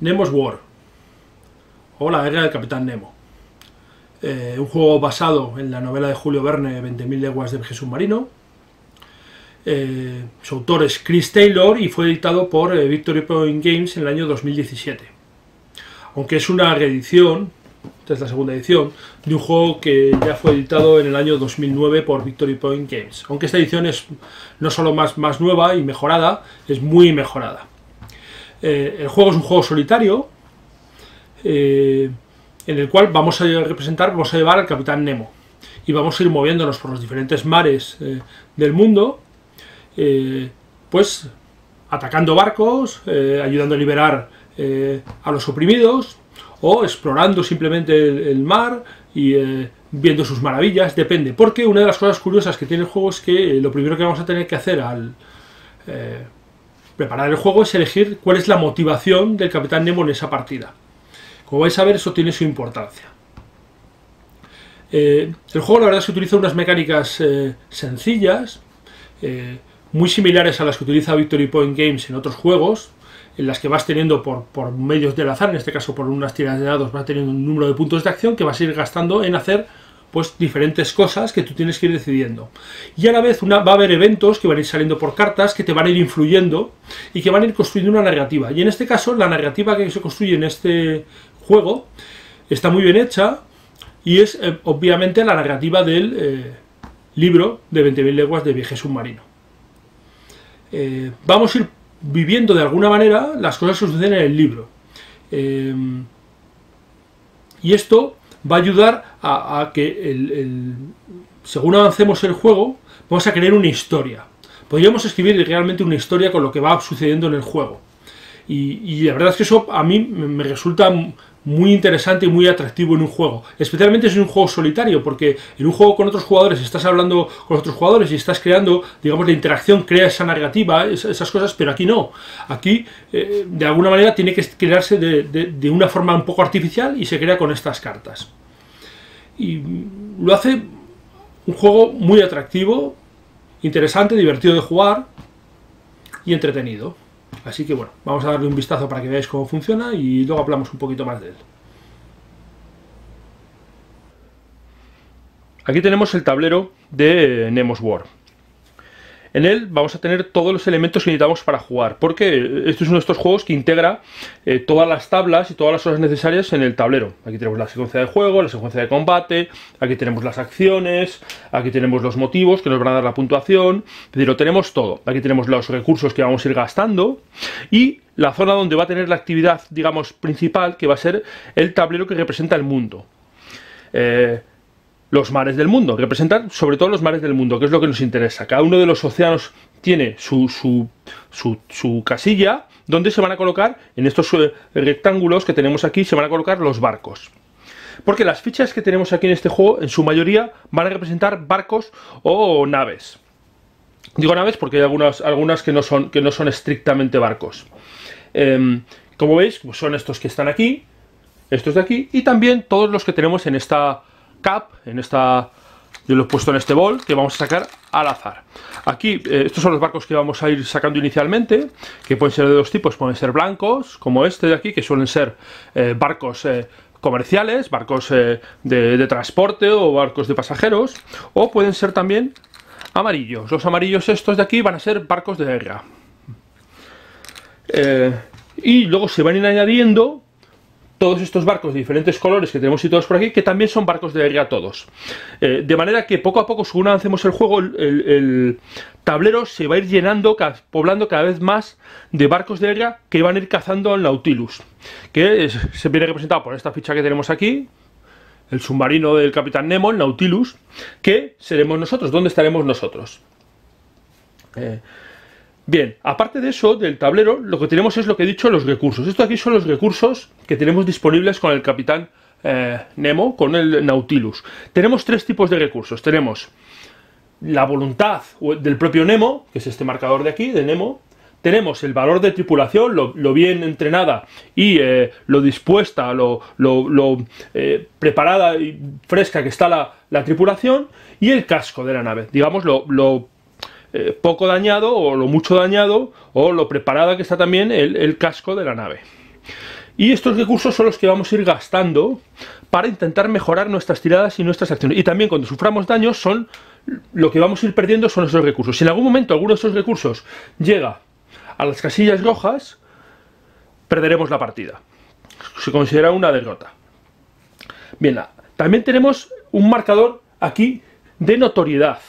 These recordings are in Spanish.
Nemo's War, o La Guerra del Capitán Nemo. Un juego basado en la novela de Julio Verne, 20.000 leguas de viaje submarino. Su autor es Chris Taylor y fue editado por Victory Point Games en el año 2017. Aunque es una reedición, esta es la segunda edición, de un juego que ya fue editado en el año 2009 por Victory Point Games. Aunque esta edición es no solo más nueva y mejorada, es muy mejorada. El juego es un juego solitario, en el cual vamos a llevar al Capitán Nemo. Y vamos a ir moviéndonos por los diferentes mares del mundo, pues atacando barcos, ayudando a liberar a los oprimidos, o explorando simplemente el mar y viendo sus maravillas, depende. Porque una de las cosas curiosas que tiene el juego es que lo primero que vamos a tener que hacer al preparar el juego es elegir cuál es la motivación del Capitán Nemo en esa partida. Como vais a ver, eso tiene su importancia. El juego, la verdad, es que utiliza unas mecánicas sencillas, muy similares a las que utiliza Victory Point Games en otros juegos, en las que vas teniendo por medios del azar, en este caso por unas tiradas de dados, vas teniendo un número de puntos de acción que vas a ir gastando en hacer pues diferentes cosas que tú tienes que ir decidiendo. Y a la vez va a haber eventos que van a ir saliendo por cartas, que te van a ir influyendo y que van a ir construyendo una narrativa. Y en este caso, la narrativa que se construye en este juego está muy bien hecha y es obviamente la narrativa del libro de 20.000 leguas de viaje submarino. Vamos a ir viviendo de alguna manera las cosas que suceden en el libro. Y esto va a ayudar a que según avancemos el juego, vamos a crear una historia. Podríamos escribir realmente una historia con lo que va sucediendo en el juego. Y la verdad es que eso a mí me resulta muy interesante y muy atractivo en un juego. Especialmente si es un juego solitario, porque en un juego con otros jugadores estás hablando con otros jugadores y estás creando, digamos, la interacción crea esa narrativa, esas cosas, pero aquí no. Aquí, de alguna manera, tiene que crearse de una forma un poco artificial y se crea con estas cartas. Y lo hace un juego muy atractivo, interesante, divertido de jugar y entretenido. Así que bueno, vamos a darle un vistazo para que veáis cómo funciona y luego hablamos un poquito más de él. Aquí tenemos el tablero de Nemo's War. En él vamos a tener todos los elementos que necesitamos para jugar, porque esto es uno de estos juegos que integra todas las tablas y todas las cosas necesarias en el tablero. Aquí tenemos la secuencia de juego, la secuencia de combate, aquí tenemos las acciones, aquí tenemos los motivos que nos van a dar la puntuación, es decir, lo tenemos todo. Aquí tenemos los recursos que vamos a ir gastando y la zona donde va a tener la actividad, digamos, principal, que va a ser el tablero que representa el mundo. Los mares del mundo, representan sobre todo los mares del mundo, que es lo que nos interesa. Cada uno de los océanos tiene su casilla, donde se van a colocar, en estos rectángulos que tenemos aquí, se van a colocar los barcos. Porque las fichas que tenemos aquí en este juego, en su mayoría, van a representar barcos o naves. Digo naves porque hay algunas que no son estrictamente barcos. Como veis, pues son estos que están aquí, estos de aquí, y también todos los que tenemos en esta cap, yo lo he puesto en este bol que vamos a sacar al azar. Aquí, estos son los barcos que vamos a ir sacando inicialmente, que pueden ser de dos tipos, pueden ser blancos, como este de aquí, que suelen ser barcos comerciales, barcos de transporte o barcos de pasajeros, o pueden ser también amarillos. Los amarillos estos de aquí van a ser barcos de guerra. Y luego se van a ir añadiendo todos estos barcos de diferentes colores que tenemos situados por aquí, que también son barcos de guerra todos. De manera que poco a poco, según avancemos el juego, el tablero se va a ir llenando, poblando cada vez más de barcos de guerra que van a ir cazando al Nautilus, que se viene representado por esta ficha que tenemos aquí, el submarino del Capitán Nemo, el Nautilus, que seremos nosotros. ¿Dónde estaremos nosotros? Bien, aparte de eso, del tablero, lo que tenemos es lo que he dicho, los recursos. Esto aquí son los recursos que tenemos disponibles con el Capitán Nemo, con el Nautilus. Tenemos tres tipos de recursos. Tenemos la voluntad del propio Nemo, que es este marcador de aquí, de Nemo. Tenemos el valor de tripulación, lo bien entrenada y lo dispuesta, lo preparada y fresca que está la tripulación. Y el casco de la nave, digamos, lo poco dañado o lo mucho dañado o lo preparada que está también el casco de la nave. Y estos recursos son los que vamos a ir gastando para intentar mejorar nuestras tiradas y nuestras acciones. Y también cuando suframos daños son lo que vamos a ir perdiendo son esos recursos. Si en algún momento alguno de esos recursos llega a las casillas rojas, perderemos la partida. Se considera una derrota. Bien, también tenemos un marcador aquí de notoriedad.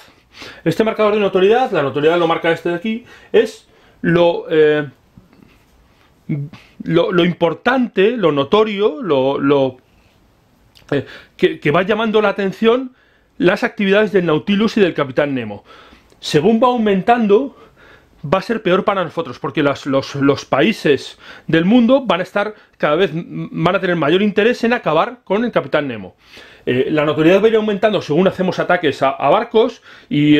Este marcador de notoriedad, la notoriedad lo marca este de aquí, es lo importante, lo notorio, que va llamando la atención las actividades del Nautilus y del Capitán Nemo. Según va aumentando, va a ser peor para nosotros, porque los países del mundo van a estar cada vez, van a tener mayor interés en acabar con el Capitán Nemo. La notoriedad va a ir aumentando según hacemos ataques a barcos y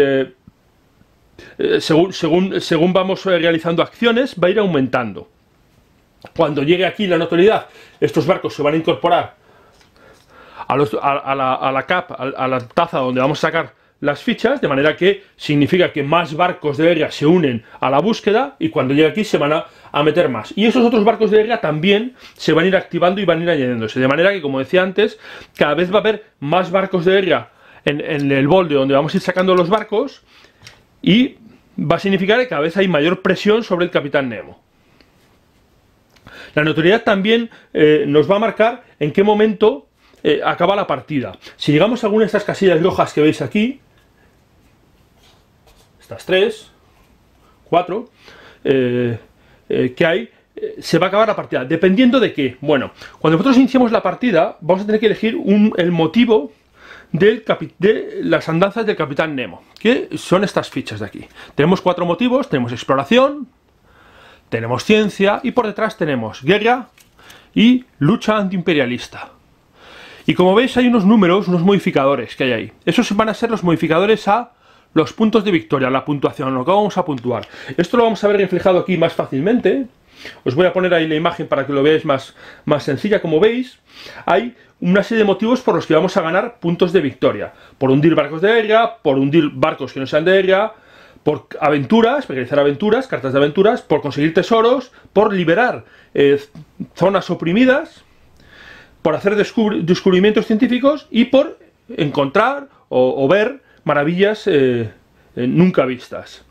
según vamos realizando acciones, va a ir aumentando. Cuando llegue aquí la notoriedad, estos barcos se van a incorporar a la cap, a la taza donde vamos a sacar las fichas, de manera que significa que más barcos de guerra se unen a la búsqueda y cuando llegue aquí se van a meter más. Y esos otros barcos de guerra también se van a ir activando y van a ir añadiéndose, de manera que, como decía antes, cada vez va a haber más barcos de guerra en el bol de donde vamos a ir sacando los barcos y va a significar que cada vez hay mayor presión sobre el Capitán Nemo. La notoriedad también nos va a marcar en qué momento acaba la partida. Si llegamos a alguna de estas casillas rojas que veis aquí, estas 3, 4, que hay, se va a acabar la partida. ¿Dependiendo de qué? Bueno, cuando nosotros iniciemos la partida, vamos a tener que elegir el motivo de las andanzas del Capitán Nemo, que son estas fichas de aquí. Tenemos 4 motivos, tenemos exploración, tenemos ciencia y por detrás tenemos guerra y lucha antiimperialista. Y como veis hay unos números, unos modificadores que hay ahí. Esos van a ser los modificadores a los puntos de victoria, la puntuación, lo que vamos a puntuar. Esto lo vamos a ver reflejado aquí más fácilmente. Os voy a poner ahí la imagen para que lo veáis más sencilla. Como veis, hay una serie de motivos por los que vamos a ganar puntos de victoria. Por hundir barcos de guerra, por hundir barcos que no sean de guerra, por aventuras, por realizar aventuras, cartas de aventuras, por conseguir tesoros, por liberar zonas oprimidas, por hacer descubrimientos científicos y por encontrar o ver maravillas nunca vistas.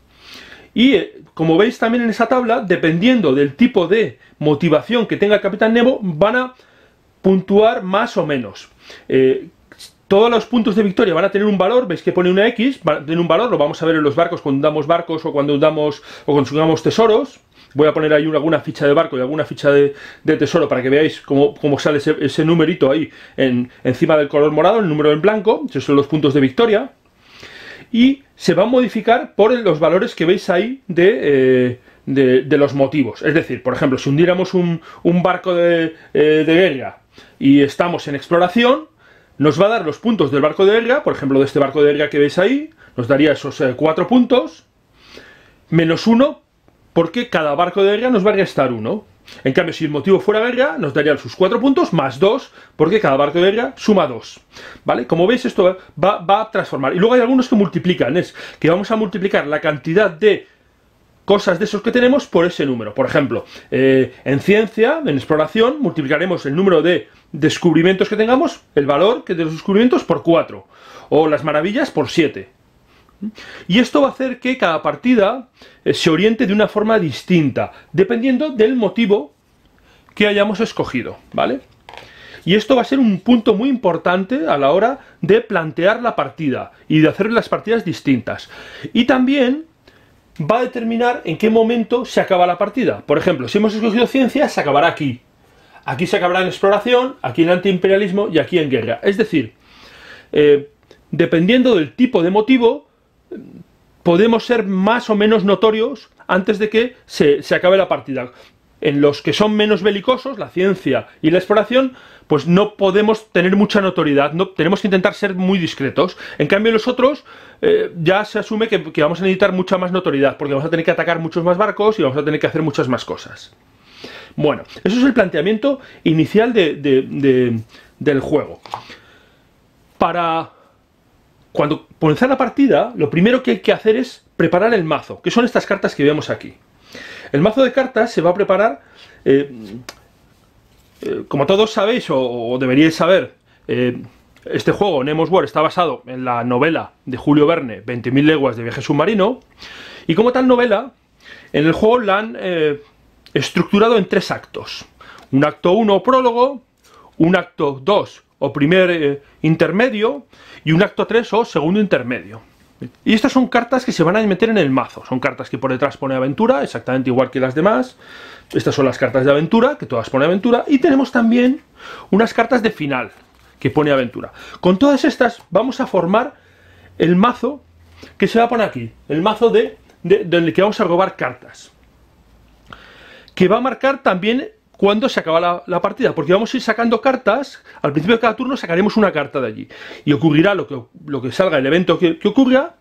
Y como veis también en esa tabla, dependiendo del tipo de motivación que tenga el Capitán Nemo, van a puntuar más o menos. Todos los puntos de victoria van a tener un valor, veis que pone una X, van a tener un valor, lo vamos a ver en los barcos cuando damos barcos o cuando damos o consumamos tesoros. Voy a poner ahí alguna ficha de barco y alguna ficha de tesoro para que veáis cómo sale ese numerito ahí encima del color morado, el número en blanco. Esos son los puntos de victoria. Y se va a modificar por los valores que veis ahí de los motivos. Es decir, por ejemplo, si hundiéramos un barco de guerra y estamos en exploración, nos va a dar los puntos del barco de guerra, por ejemplo, de este barco de guerra que veis ahí, nos daría esos 4 puntos, menos 1, porque cada barco de guerra nos va a restar 1. En cambio, si el motivo fuera guerra, nos darían sus 4 puntos más 2, porque cada barco de guerra suma 2. ¿Vale? Como veis, esto va a transformar. Y luego hay algunos que multiplican, es que vamos a multiplicar la cantidad de cosas de esos que tenemos por ese número. Por ejemplo, en ciencia, en exploración, multiplicaremos el número de descubrimientos que tengamos, el valor de los descubrimientos por 4, o las maravillas por 7. Y esto va a hacer que cada partida se oriente de una forma distinta, dependiendo del motivo que hayamos escogido, ¿vale? Y esto va a ser un punto muy importante a la hora de plantear la partida y de hacer las partidas distintas. Y también va a determinar en qué momento se acaba la partida. Por ejemplo, si hemos escogido ciencia, se acabará aquí. Aquí se acabará en exploración, aquí en antiimperialismo y aquí en guerra. Es decir, dependiendo del tipo de motivo, podemos ser más o menos notorios antes de que se acabe la partida. En los que son menos belicosos, la ciencia y la exploración, pues no podemos tener mucha notoriedad, tenemos que intentar ser muy discretos. En cambio, los otros ya se asume que vamos a necesitar mucha más notoriedad, porque vamos a tener que atacar muchos más barcos y vamos a tener que hacer muchas más cosas. Bueno, eso es el planteamiento inicial del juego. Para cuando comenzar la partida, lo primero que hay que hacer es preparar el mazo, que son estas cartas que vemos aquí. El mazo de cartas se va a preparar como todos sabéis, o deberíais saber, este juego, Nemo's War, está basado en la novela de Julio Verne, 20.000 leguas de viaje submarino, y como tal novela, en el juego la han estructurado en 3 actos. Un acto 1 o prólogo, un acto 2 o primer intermedio, y un acto 3 o segundo intermedio. Y estas son cartas que se van a meter en el mazo. Son cartas que por detrás pone aventura, exactamente igual que las demás. Estas son las cartas de aventura, que todas pone aventura. Y tenemos también unas cartas de final, que pone aventura. Con todas estas vamos a formar el mazo que se va a poner aquí. El mazo del que vamos a robar cartas. Que va a marcar también cuando se acaba la partida, porque vamos a ir sacando cartas. Al principio de cada turno sacaremos una carta de allí y ocurrirá lo que salga, el evento que ocurra,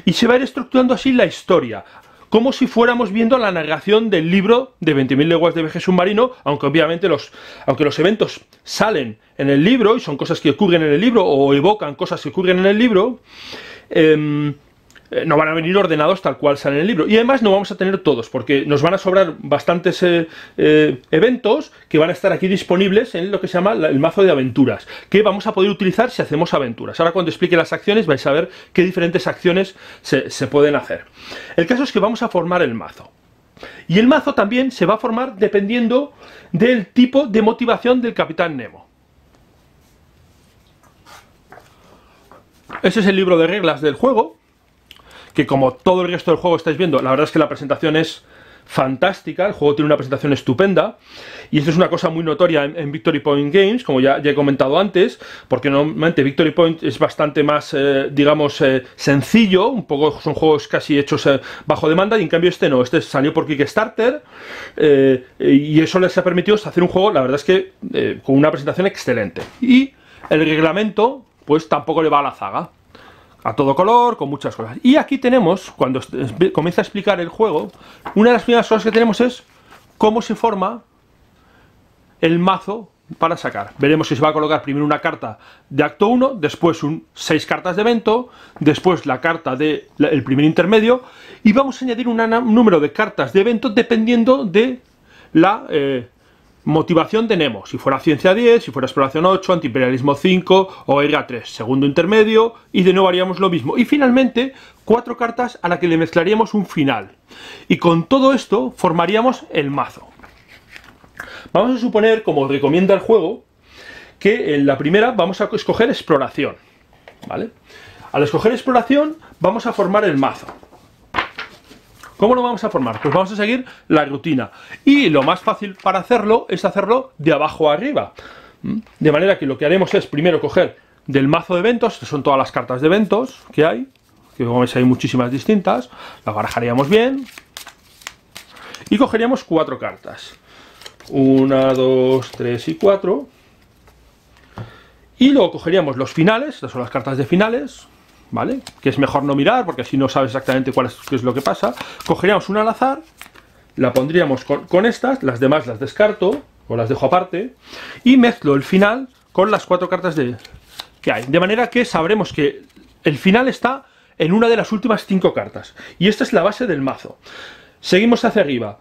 y se va a ir estructurando así la historia, como si fuéramos viendo la narración del libro de 20.000 leguas de viaje submarino, aunque obviamente los eventos salen en el libro y son cosas que ocurren en el libro o evocan cosas que ocurren en el libro, no van a venir ordenados tal cual salen en el libro. Y además no vamos a tener todos, porque nos van a sobrar bastantes eventos que van a estar aquí disponibles en lo que se llama el mazo de aventuras, que vamos a poder utilizar si hacemos aventuras. Ahora cuando explique las acciones vais a ver qué diferentes acciones se pueden hacer. El caso es que vamos a formar el mazo. Y el mazo también se va a formar dependiendo del tipo de motivación del Capitán Nemo. Ese es el libro de reglas del juego, que como todo el resto del juego estáis viendo, la verdad es que la presentación es fantástica, el juego tiene una presentación estupenda, y esto es una cosa muy notoria en Victory Point Games, como ya he comentado antes, porque normalmente Victory Point es bastante más, digamos, sencillo, un poco son juegos casi hechos bajo demanda, y en cambio este no, este salió por Kickstarter, y eso les ha permitido hacer un juego, la verdad es que con una presentación excelente, y el reglamento pues tampoco le va a la zaga. A todo color, con muchas cosas. Y aquí tenemos, cuando comienza a explicar el juego, una de las primeras cosas que tenemos es cómo se forma el mazo para sacar. Veremos que se va a colocar primero una carta de acto 1, después 6 cartas de evento, después la carta del primer intermedio, y vamos a añadir un número de cartas de evento dependiendo de la motivación de Nemo, si fuera ciencia 10, si fuera exploración 8, antiimperialismo 5 o ERA 3, segundo intermedio, y de nuevo haríamos lo mismo. Y finalmente 4 cartas a las que le mezclaríamos un final. Y con todo esto formaríamos el mazo. Vamos a suponer, como recomienda el juego, que en la primera vamos a escoger exploración, ¿vale? Al escoger exploración vamos a formar el mazo. ¿Cómo lo vamos a formar? Pues vamos a seguir la rutina. Y lo más fácil para hacerlo es hacerlo de abajo a arriba. De manera que lo que haremos es primero coger del mazo de eventos, que son todas las cartas de eventos que hay, que como veis hay muchísimas distintas, las barajaríamos bien y cogeríamos 4 cartas. 1, 2, 3 y 4. Y luego cogeríamos los finales, estas son las cartas de finales, ¿vale? Que es mejor no mirar porque así no sabes exactamente qué es lo que pasa. Cogeríamos una al azar, la pondríamos con estas, las demás las descarto o las dejo aparte y mezclo el final con las 4 cartas que hay. De manera que sabremos que el final está en una de las últimas 5 cartas. Y esta es la base del mazo. Seguimos hacia arriba.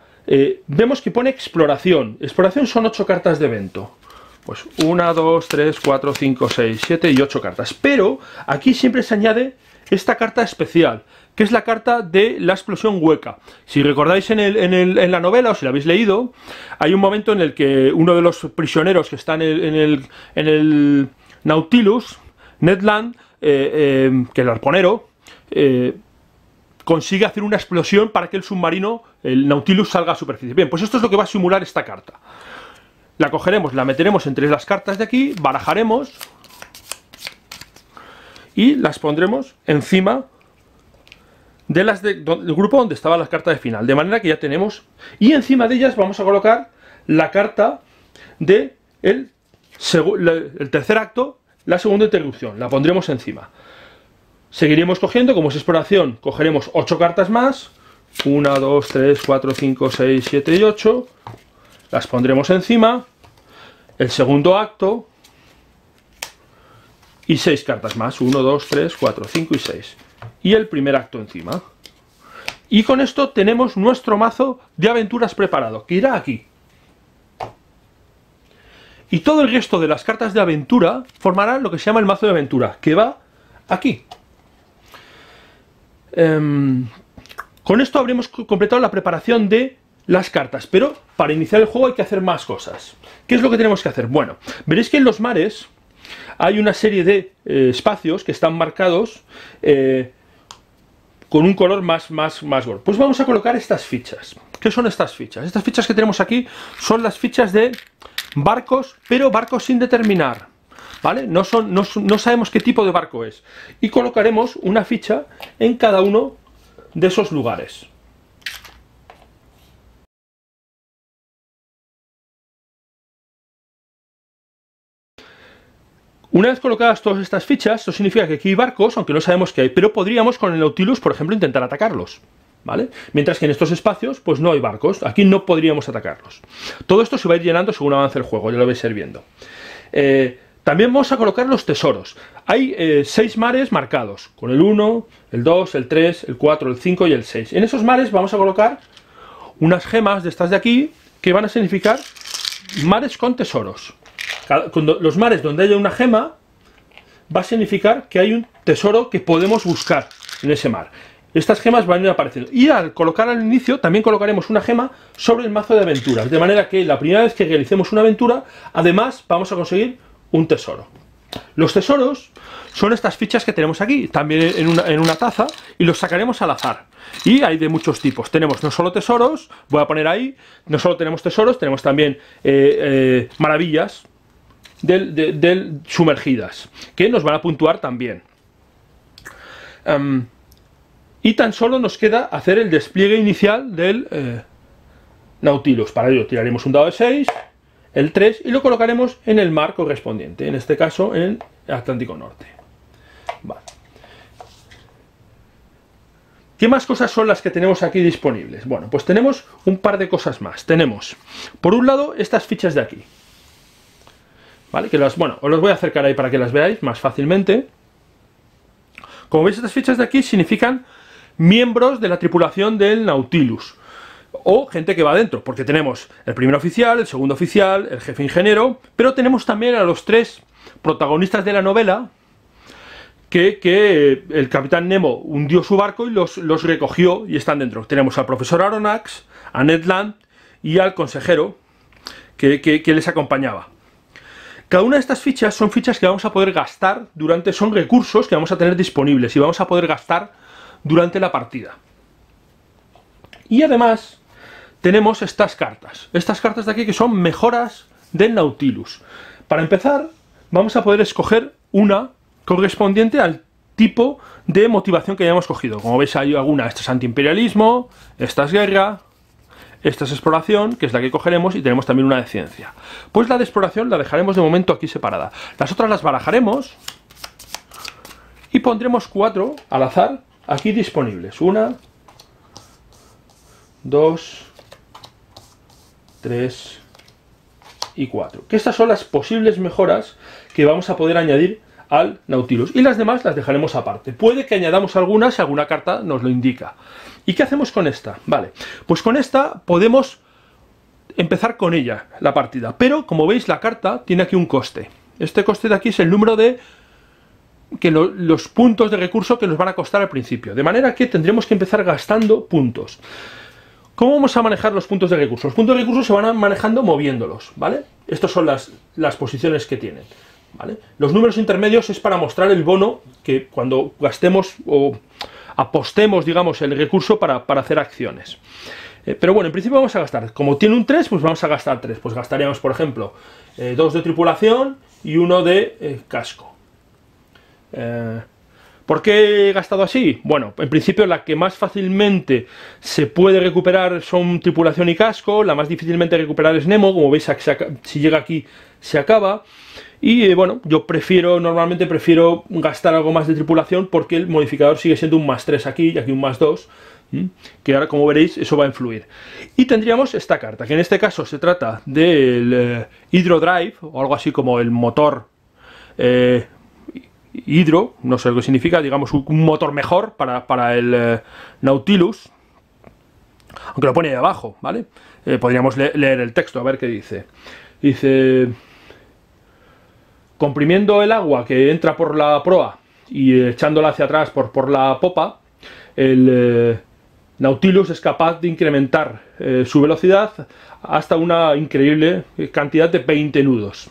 Vemos que pone exploración. Exploración son 8 cartas de evento. Pues 1, 2, 3, 4, 5, 6, 7 y 8 cartas. Pero aquí siempre se añade esta carta especial, que es la carta de la explosión hueca. Si recordáis en la novela, o si la habéis leído, hay un momento en el que uno de los prisioneros que está en el Nautilus, Ned Land, que el arponero, consigue hacer una explosión para que el submarino, el Nautilus, salga a superficie. Bien, pues esto es lo que va a simular esta carta. La cogeremos, la meteremos entre las cartas de aquí, barajaremos y las pondremos encima de las del grupo donde estaban las cartas de final, de manera que ya tenemos, y encima de ellas vamos a colocar la carta de el tercer acto, la segunda interrupción, la pondremos encima. Seguiremos cogiendo, como es exploración, cogeremos 8 cartas más, 1, 2, 3, 4, 5, 6, 7 y 8, las pondremos encima, el segundo acto y 6 cartas más, 1, 2, 3, 4, 5 y 6, y el primer acto encima. Y con esto tenemos nuestro mazo de aventuras preparado, que irá aquí. Y todo el resto de las cartas de aventura formarán lo que se llama el mazo de aventura, que va aquí. Con esto habremos completado la preparación de las cartas, pero para iniciar el juego hay que hacer más cosas. ¿Qué es lo que tenemos que hacer? Bueno, veréis que en los mares hay una serie de espacios que están marcados con un color más gordo. Pues vamos a colocar estas fichas. ¿Qué son estas fichas? Estas fichas que tenemos aquí son las fichas de barcos, pero barcos sin determinar, ¿vale? No sabemos qué tipo de barco es. Y colocaremos una ficha en cada uno de esos lugares. Una vez colocadas todas estas fichas, esto significa que aquí hay barcos, aunque no sabemos qué hay, pero podríamos con el Nautilus, por ejemplo, intentar atacarlos, ¿vale? Mientras que en estos espacios, pues no hay barcos, aquí no podríamos atacarlos. Todo esto se va a ir llenando según avance el juego, ya lo vais a ir viendo. También vamos a colocar los tesoros. Hay 6 mares marcados, con el 1, el 2, el 3, el 4, el 5 y el 6. En esos mares vamos a colocar unas gemas de estas de aquí, que van a significar mares con tesoros. Cuando los mares donde haya una gema va a significar que hay un tesoro que podemos buscar en ese mar. Estas gemas van a ir apareciendo. Y al colocar al inicio también colocaremos una gema sobre el mazo de aventuras. De manera que la primera vez que realicemos una aventura, además vamos a conseguir un tesoro. Los tesoros son estas fichas que tenemos aquí, también en una taza, y los sacaremos al azar. Y hay de muchos tipos. Tenemos no solo tesoros, voy a poner ahí, no solo tenemos tesoros, tenemos también maravillas del sumergidas, que nos van a puntuar también. Y tan solo nos queda hacer el despliegue inicial del Nautilus. Para ello tiraremos un dado de 6, el 3, y lo colocaremos en el mar correspondiente, en este caso en el Atlántico Norte. Vale. ¿Qué más cosas son las que tenemos aquí disponibles? Bueno, pues tenemos un par de cosas más. Tenemos, por un lado, estas fichas de aquí, ¿vale? Que os las voy a acercar ahí para que las veáis más fácilmente. Como veis, estas fichas de aquí significan miembros de la tripulación del Nautilus, o gente que va adentro, porque tenemos el primer oficial, el segundo oficial, el jefe ingeniero, pero tenemos también a los 3 protagonistas de la novela que el capitán Nemo hundió su barco y los recogió y están dentro. Tenemos al profesor Aronnax, a Ned Land y al consejero que les acompañaba. Cada una de estas fichas son fichas que vamos a poder gastar son recursos que vamos a tener disponibles y vamos a poder gastar durante la partida. Y además tenemos estas cartas de aquí que son mejoras del Nautilus. Para empezar, vamos a poder escoger una correspondiente al tipo de motivación que hayamos cogido. Como veis, hay alguna, esta es antiimperialismo, esta es guerra, esta es exploración, que es la que cogeremos, y tenemos también una de ciencia. Pues la de exploración la dejaremos de momento aquí separada. Las otras las barajaremos y pondremos 4 al azar aquí disponibles. 1, 2, 3 y 4. Que estas son las posibles mejoras que vamos a poder añadir al Nautilus. Y las demás las dejaremos aparte. Puede que añadamos algunas si alguna carta nos lo indica. ¿Y qué hacemos con esta? Vale, pues con esta podemos empezar con ella la partida. Pero, como veis, la carta tiene aquí un coste. Este coste de aquí es el número de los puntos de recurso que nos van a costar al principio. De manera que tendremos que empezar gastando puntos. ¿Cómo vamos a manejar los puntos de recursos? Los puntos de recursos se van manejando moviéndolos, ¿vale? Estas son las posiciones que tienen, ¿vale? Los números intermedios es para mostrar el bono que cuando gastemos o apostemos, digamos, el recurso para hacer acciones. Pero bueno, en principio vamos a gastar. Como tiene un 3, pues vamos a gastar 3. Pues gastaríamos, por ejemplo, 2 de tripulación y 1 de casco. ¿Por qué he gastado así? Bueno, en principio la que más fácilmente se puede recuperar son tripulación y casco, la más difícilmente recuperar es Nemo, como veis si llega aquí se acaba, y bueno, yo normalmente prefiero gastar algo más de tripulación porque el modificador sigue siendo un +3 aquí y aquí un +2, que ahora como veréis eso va a influir. Y tendríamos esta carta, que en este caso se trata del Hydrodrive, o algo así como el motor hidro, no sé lo que significa, digamos un motor mejor para el Nautilus, aunque lo pone ahí abajo, ¿vale? Podríamos leer el texto, a ver qué dice. Dice: comprimiendo el agua que entra por la proa y echándola hacia atrás por la popa, el Nautilus es capaz de incrementar su velocidad hasta una increíble cantidad de 20 nudos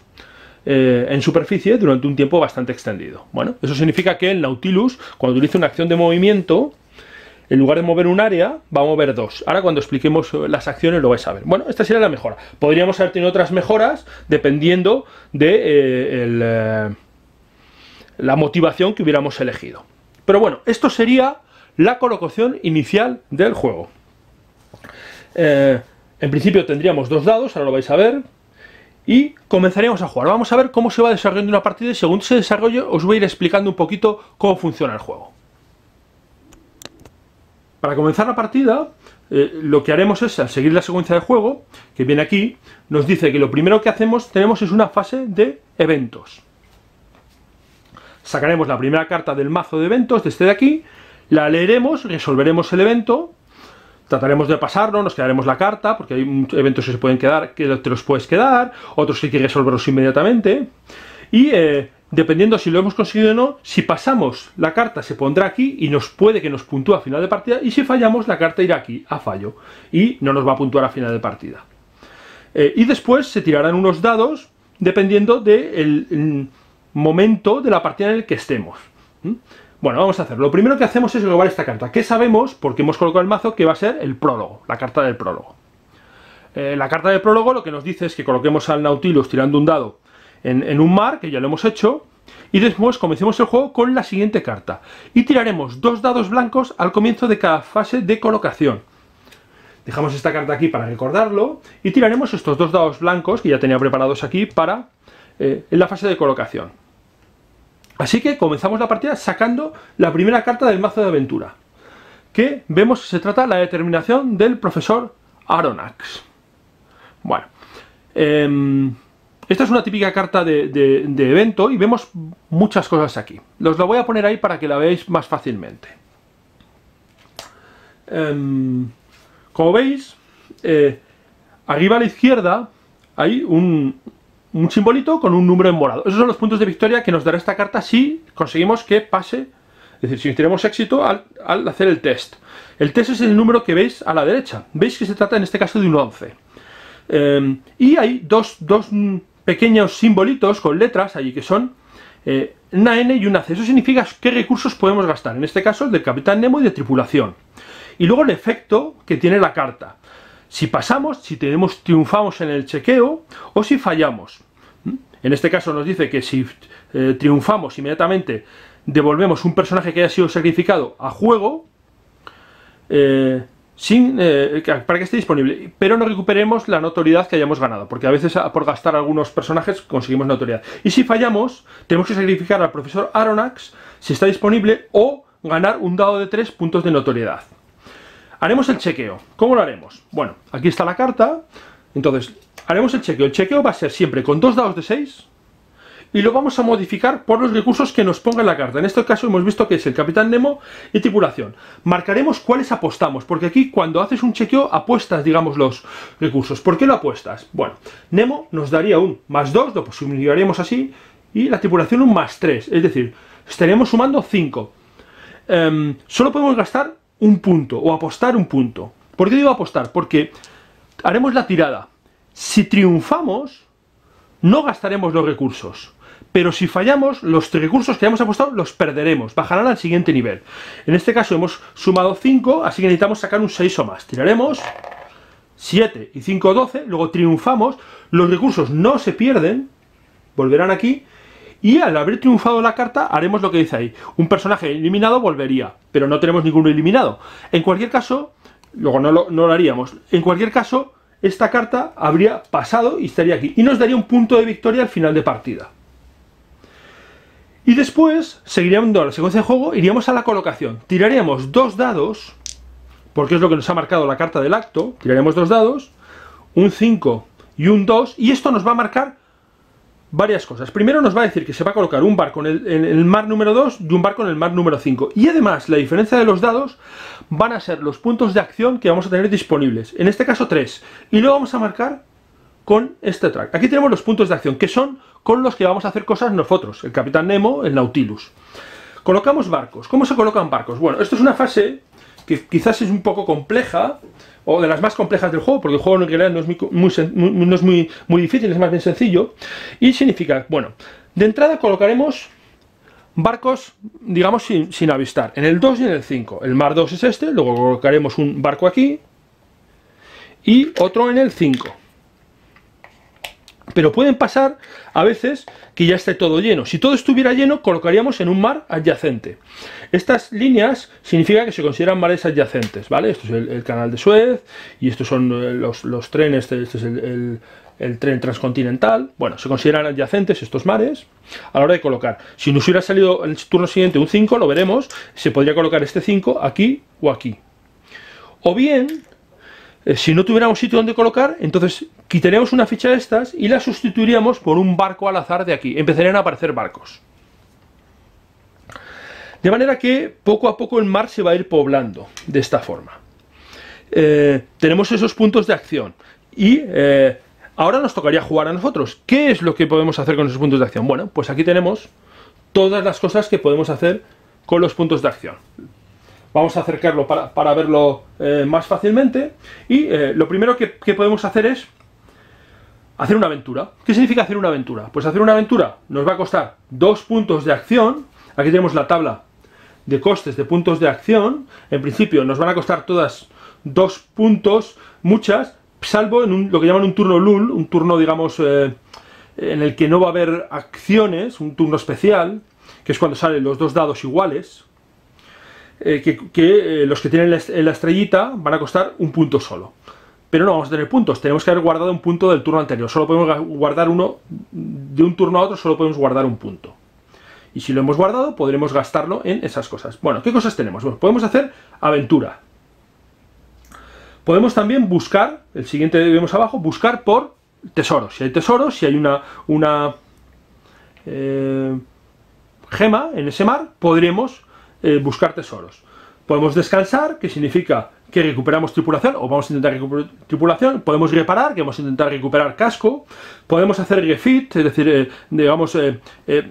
en superficie durante un tiempo bastante extendido. Bueno, eso significa que el Nautilus, cuando utiliza una acción de movimiento, en lugar de mover un área, va a mover dos. Ahora cuando expliquemos las acciones lo vais a ver. Bueno, esta sería la mejora. Podríamos haber tenido otras mejoras dependiendo de la motivación que hubiéramos elegido. Pero bueno, esto sería la colocación inicial del juego. En principio tendríamos dos dados, ahora lo vais a ver, y comenzaríamos a jugar. Vamos a ver cómo se va desarrollando una partida y según se desarrolle os voy a ir explicando un poquito cómo funciona el juego. Para comenzar la partida, lo que haremos es, al seguir la secuencia de juego, que viene aquí, nos dice que lo primero que tenemos es una fase de eventos. Sacaremos la primera carta del mazo de eventos, de este de aquí, la leeremos, resolveremos el evento, trataremos de pasarlo, nos quedaremos la carta, porque hay eventos que se pueden quedar, que te los puedes quedar, otros que hay que resolverlos inmediatamente, y dependiendo si lo hemos conseguido o no, si pasamos la carta se pondrá aquí y puede que nos puntúe a final de partida, y si fallamos la carta irá aquí a fallo y no nos va a puntuar a final de partida. Y después se tirarán unos dados dependiendo del momento de la partida en el que estemos. Bueno, vamos a hacerlo. Lo primero que hacemos es robar esta carta, que sabemos, porque hemos colocado el mazo, que va a ser el prólogo, la carta del prólogo. La carta del prólogo lo que nos dice es que coloquemos al Nautilus tirando un dado en un mar, que ya lo hemos hecho, y después comencemos el juego con la siguiente carta. Y tiraremos dos dados blancos al comienzo de cada fase de colocación. Dejamos esta carta aquí para recordarlo, y tiraremos estos dos dados blancos, que ya tenía preparados aquí, para en la fase de colocación. Así que comenzamos la partida sacando la primera carta del mazo de aventura, que vemos que se trata de la determinación del profesor Aronnax. Bueno, esta es una típica carta de evento y vemos muchas cosas aquí. Os la voy a poner ahí para que la veáis más fácilmente. Como veis, arriba a la izquierda hay un simbolito con un número en morado. Esos son los puntos de victoria que nos dará esta carta si conseguimos que pase, es decir, si tenemos éxito al hacer el test. El test es el número que veis a la derecha. Veis que se trata en este caso de un 11. Y hay dos pequeños simbolitos con letras allí que son una N y una C. Eso significa qué recursos podemos gastar. En este caso el del Capitán Nemo y de tripulación. Y luego el efecto que tiene la carta. Si pasamos, si triunfamos en el chequeo o si fallamos. En este caso nos dice que si triunfamos inmediatamente devolvemos un personaje que haya sido sacrificado a juego para que esté disponible, pero no recuperemos la notoriedad que hayamos ganado, porque a veces por gastar algunos personajes conseguimos notoriedad. Y si fallamos, tenemos que sacrificar al profesor Aronnax si está disponible o ganar un dado de 3 puntos de notoriedad. Haremos el chequeo. ¿Cómo lo haremos? Bueno, aquí está la carta. Entonces, haremos el chequeo. El chequeo va a ser siempre con dos dados de 6 y lo vamos a modificar por los recursos que nos ponga en la carta. En este caso hemos visto que es el Capitán Nemo y tripulación. Marcaremos cuáles apostamos, porque aquí cuando haces un chequeo apuestas, digamos, los recursos. ¿Por qué lo apuestas? Bueno, Nemo nos daría un +2, lo posibilitaríamos así, y la tripulación un +3, es decir, estaríamos sumando 5. Solo podemos gastar un punto o apostar un punto. ¿Por qué digo apostar? Porque haremos la tirada. Si triunfamos, no gastaremos los recursos. Pero si fallamos, los recursos que hayamos apostado los perderemos. Bajarán al siguiente nivel. En este caso hemos sumado 5, así que necesitamos sacar un 6 o más. Tiraremos 7 y 5, 12. Luego triunfamos. Los recursos no se pierden. Volverán aquí. Y al haber triunfado la carta, haremos lo que dice ahí. Un personaje eliminado volvería, pero no tenemos ninguno eliminado. En cualquier caso, luego no lo haríamos. En cualquier caso, esta carta habría pasado y estaría aquí. Y nos daría un punto de victoria al final de partida. Y después, seguiríamos la secuencia de juego, iríamos a la colocación. Tiraríamos dos dados, porque es lo que nos ha marcado la carta del acto. Tiraríamos dos dados, un 5 y un 2, y esto nos va a marcar varias cosas. Primero nos va a decir que se va a colocar un barco en el mar número 2 y un barco en el mar número 5. Y además, la diferencia de los dados van a ser los puntos de acción que vamos a tener disponibles. En este caso 3. Y luego vamos a marcar con este track. Aquí tenemos los puntos de acción, que son con los que vamos a hacer cosas nosotros, el Capitán Nemo, el Nautilus. Colocamos barcos. ¿Cómo se colocan barcos? Bueno, esto es una fase que quizás es un poco compleja, o de las más complejas del juego, porque el juego en realidad no es muy difícil, es más bien sencillo. Y significa, bueno, de entrada colocaremos barcos, digamos, sin avistar, en el 2 y en el 5. El mar 2 es este, luego colocaremos un barco aquí y otro en el 5. Pero pueden pasar a veces que ya esté todo lleno. Si todo estuviera lleno, colocaríamos en un mar adyacente. Estas líneas significa que se consideran mares adyacentes, ¿vale? Esto es el canal de Suez y estos son los trenes, este es el tren transcontinental. Bueno, se consideran adyacentes estos mares a la hora de colocar. Si nos hubiera salido en el turno siguiente un 5, lo veremos, se podría colocar este 5 aquí o aquí. O bien, si no tuviéramos sitio donde colocar, entonces quitaríamos una ficha de estas y la sustituiríamos por un barco al azar de aquí. Empezarían a aparecer barcos. De manera que poco a poco el mar se va a ir poblando de esta forma. Tenemos esos puntos de acción. Y ahora nos tocaría jugar a nosotros. ¿Qué es lo que podemos hacer con esos puntos de acción? Bueno, pues aquí tenemos todas las cosas que podemos hacer con los puntos de acción. Vamos a acercarlo para verlo más fácilmente. Y lo primero que podemos hacer es hacer una aventura. ¿Qué significa hacer una aventura? Pues hacer una aventura nos va a costar 2 puntos de acción. Aquí tenemos la tabla de costes de puntos de acción. En principio nos van a costar todas 2 puntos, muchas, salvo en lo que llaman un turno LUL, un turno, digamos, en el que no va a haber acciones, un turno especial, que es cuando salen los 2 dados iguales. Los que tienen la estrellita van a costar un punto solo. Pero no vamos a tener puntos, tenemos que haber guardado un punto del turno anterior. Solo podemos guardar uno, de un turno a otro solo podemos guardar un punto. Y si lo hemos guardado, podremos gastarlo en esas cosas. Bueno, ¿qué cosas tenemos? Bueno, podemos hacer aventura. Podemos también buscar, el siguiente que vemos abajo, buscar por tesoros. Si hay tesoros, si hay una gema en ese mar, podremos buscar tesoros. Podemos descansar, que significa que recuperamos tripulación, o vamos a intentar recuperar tripulación. Podemos reparar, que vamos a intentar recuperar casco. Podemos hacer refit, es decir, digamos,